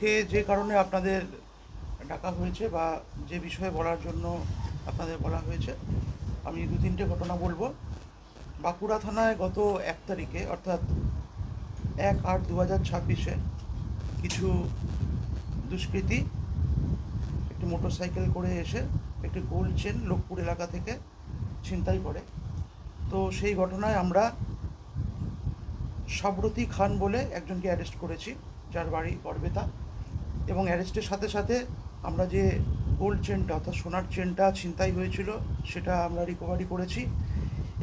আজকে যে কারণে আপনাদের ডাকা হয়েছে বা যে বিষয়ে বলার জন্য আপনাদের বলা হয়েছে, আমি 2-3টে ঘটনা বলবো। বাঁকুড়া থানায় গত 1 তারিখে অর্থাৎ 1/8/2026 কিছু দুষ্কৃতী একটি মোটরসাইকেল করে এসে একটি গোল্ড চেন লোকপুর এলাকা থেকে ছিনতাই করে। তো সেই ঘটনায় আমরা সব্রতী খান বলে একজনকে অ্যারেস্ট করেছি, যার বাড়ি গড়বেতা। এবং অ্যারেস্টের সাথে সাথে আমরা যে গোল্ড চেনটা অর্থাৎ সোনার চেনটা ছিনতাই হয়েছিল সেটা আমরা রিকভারি করেছি।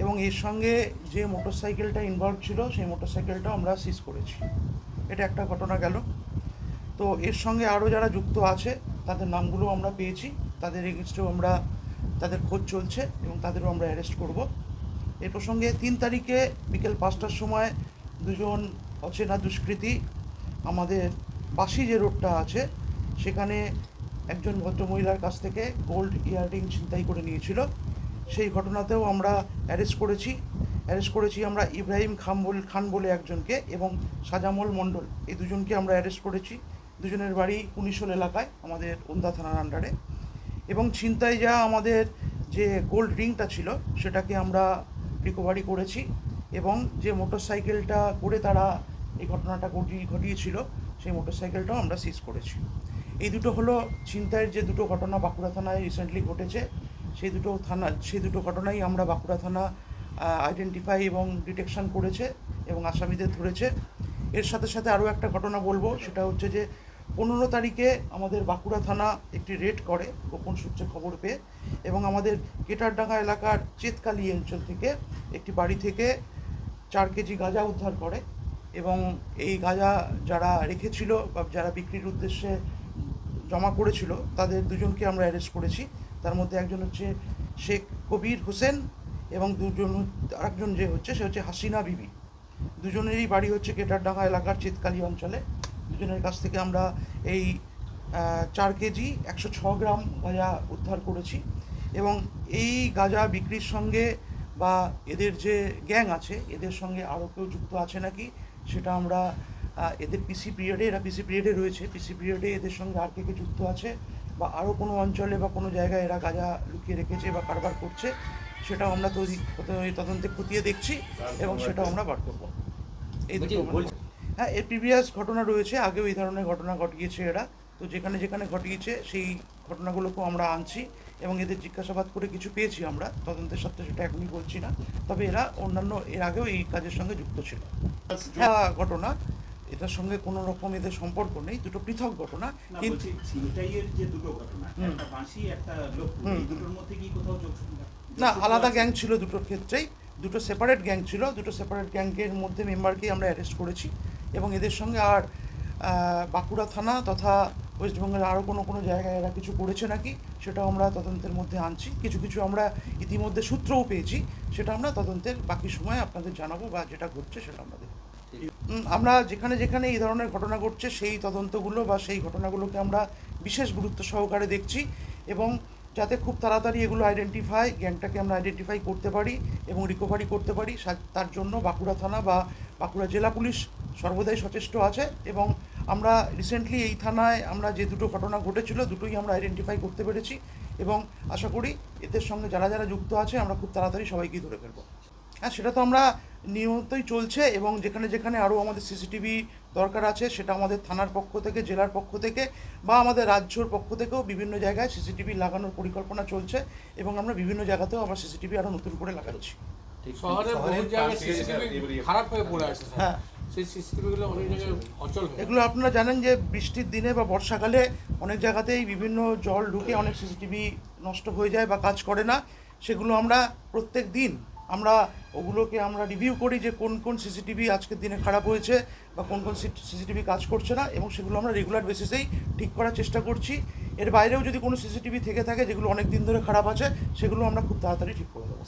এবং এর সঙ্গে যে মোটরসাইকেলটা ইনভলভ ছিল সেই মোটরসাইকেলটাও আমরা সিজ করেছি। এটা একটা ঘটনা গেল। তো এর সঙ্গে আরও যারা যুক্ত আছে তাদের নামগুলো আমরা পেয়েছি, তাদের এগেনস্টেও আমরা তাদের খোঁজ চলছে এবং তাদেরও আমরা অ্যারেস্ট করব। এর প্রসঙ্গে 3 তারিখে বিকেল 5টার সময় দুজন অচেনা দুষ্কৃতী আমাদের বাসি যে রোডটা আছে সেখানে একজন ভদ্রমহিলার কাছ থেকে গোল্ড ইয়াররিং ছিনতাই করে নিয়েছিল। সেই ঘটনাতেও আমরা অ্যারেস্ট করেছি আমরা ইব্রাহিম খান বলে একজনকে এবং সাজামল মণ্ডল, এই দুজনকে আমরা অ্যারেস্ট করেছি। দুজনের বাড়ি কুনিশোল এলাকায় আমাদের ওন্দা থানার আন্ডারে। এবং ছিনতাই যা আমাদের যে গোল্ড রিংটা ছিল সেটাকে আমরা রিকভারি করেছি এবং যে মোটরসাইকেলটা করে তারা এই ঘটনাটা ঘটিয়েছিল সেই মোটরসাইকেলটাও আমরা সিজ করেছি। এই দুটো হলো ছিনতাইয়ের যে দুটো ঘটনা বাঁকুড়া থানায় রিসেন্টলি ঘটেছে। সেই দুটো ঘটনাই আমরা বাঁকুড়া থানা আইডেন্টিফাই এবং ডিটেকশন করেছে এবং আসামিদের ধরেছে। এর সাথে সাথে আরও একটা ঘটনা বলবো, সেটা হচ্ছে যে 15 তারিখে আমাদের বাঁকুড়া থানা একটি রেড করে গোপন সূত্রে খবর পেয়ে এবং আমাদের কেটারডাঙ্গা এলাকার চেতকালি অঞ্চল থেকে একটি বাড়ি থেকে 4 কেজি গাঁজা উদ্ধার করে। এবং এই গাঁজা যারা রেখেছিল বা যারা বিক্রির উদ্দেশ্যে জমা করেছিল তাদের দুজনকে আমরা অ্যারেস্ট করেছি। তার মধ্যে একজন হচ্ছে শেখ কবির হোসেন এবং আরেকজন যে হচ্ছে সে হচ্ছে হাসিনা বিবি। দুজনেরই বাড়ি হচ্ছে কেটারডাঙ্গা এলাকার চেতকালি অঞ্চলে। দুজনের কাছ থেকে আমরা এই 4 কেজি 106 গ্রাম গাঁজা উদ্ধার করেছি। এবং এই গাঁজা বিক্রির সঙ্গে বা এদের যে গ্যাং আছে এদের সঙ্গে আরও কেউ যুক্ত আছে নাকি সেটা আমরা এদের পিসি পিরিয়ডে রয়েছে। পিসি পিরিয়ডে এদের সঙ্গে আর কে যুক্ত আছে বা আরও কোনো অঞ্চলে বা কোনো জায়গায় এরা গাঁজা লুকিয়ে রেখেছে বা কারবার করছে সেটাও আমরা তদন্তে খতিয়ে দেখছি এবং সেটাও আমরা বার করবো। এই দুটো হ্যাঁ, এর প্রিভিয়াস ঘটনা রয়েছে, আগেও এই ধরনের ঘটনা ঘটিয়েছে এরা। তো যেখানে যেখানে ঘটিয়েছে সেই ঘটনাগুলোকেও আমরা আনছি এবং এদের জিজ্ঞাসাবাদ করে কিছু পেয়েছি আমরা তদন্তের সাথে, সেটা এখনই বলছি না। তবে এরা অন্যান্য এর আগেও এই কাজের সঙ্গে যুক্ত ছিল। হ্যাঁ, ঘটনা এটার সঙ্গে কোনো রকম এদের সম্পর্ক নেই, দুটো পৃথক ঘটনা। কিন্তু ছিনতাইয়ের যে দুটো ঘটনা, একটা বাঁশি একটা লোকপুর, এই দুটোর মধ্যে কি কোথাও না, আলাদা গ্যাং ছিল দুটোর ক্ষেত্রেই, দুটো সেপারেট গ্যাং ছিল। দুটো সেপারেট গ্যাংয়ের মধ্যে মেম্বারকেই আমরা অ্যারেস্ট করেছি এবং এদের সঙ্গে আর বাঁকুড়া থানা তথা ওয়েস্টবেঙ্গলের আরও কোনো জায়গায় এরা কিছু করেছে নাকি সেটাও আমরা তদন্তের মধ্যে আনছি। কিছু আমরা ইতিমধ্যে সূত্রও পেয়েছি, সেটা আমরা তদন্তের বাকি সময় আপনাদের জানাবো বা যেটা ঘটছে সেটা আমরা দেখব। আমরা যেখানে যেখানে এই ধরনের ঘটনা ঘটছে সেই তদন্তগুলো বা সেই ঘটনাগুলোকে আমরা বিশেষ গুরুত্ব সহকারে দেখছি এবং যাতে খুব তাড়াতাড়ি এগুলো গ্যাংটাকে আমরা আইডেন্টিফাই করতে পারি এবং রিকভারি করতে পারি, তার জন্য বাঁকুড়া থানা বা বাঁকুড়া জেলা পুলিশ সর্বদাই সচেষ্ট আছে। এবং আমরা রিসেন্টলি এই থানায় আমরা যে দুটো ঘটনা ঘটেছিল দুটোই আমরা আইডেন্টিফাই করতে পেরেছি এবং আশা করি এদের সঙ্গে যারা যারা যুক্ত আছে আমরা খুব তাড়াতাড়ি সবাইকেই ধরে ফেলবো। হ্যাঁ, সেটা তো আমরা নিয়মিতই চলছে এবং যেখানে যেখানে আরও আমাদের সিসিটিভি দরকার আছে সেটা আমাদের থানার পক্ষ থেকে, জেলার পক্ষ থেকে বা আমাদের রাজ্যর পক্ষ থেকেও বিভিন্ন জায়গায় সিসিটিভি লাগানোর পরিকল্পনা চলছে এবং আমরা বিভিন্ন জায়গাতেও আবার সিসিটিভি আরও নতুন করে লাগাচ্ছি। হ্যাঁ, এগুলো আপনারা জানেন যে বৃষ্টির দিনে বা বর্ষাকালে অনেক জায়গাতেই বিভিন্ন জল ঢুকে অনেক সিসিটিভি নষ্ট হয়ে যায় বা কাজ করে না। সেগুলো আমরা প্রত্যেক দিন ওগুলোকে আমরা রিভিউ করি যে কোন কোন সিসিটিভি আজকের দিনে খারাপ হয়েছে বা কোন কোন সিসিটিভি কাজ করছে না এবং সেগুলো আমরা রেগুলার বেসিসেই ঠিক করার চেষ্টা করছি। এর বাইরেও যদি কোনো সিসিটিভি থেকে থাকে যেগুলো অনেক দিন ধরে খারাপ আছে সেগুলো আমরা খুব তাড়াতাড়ি ঠিক করে দেবো।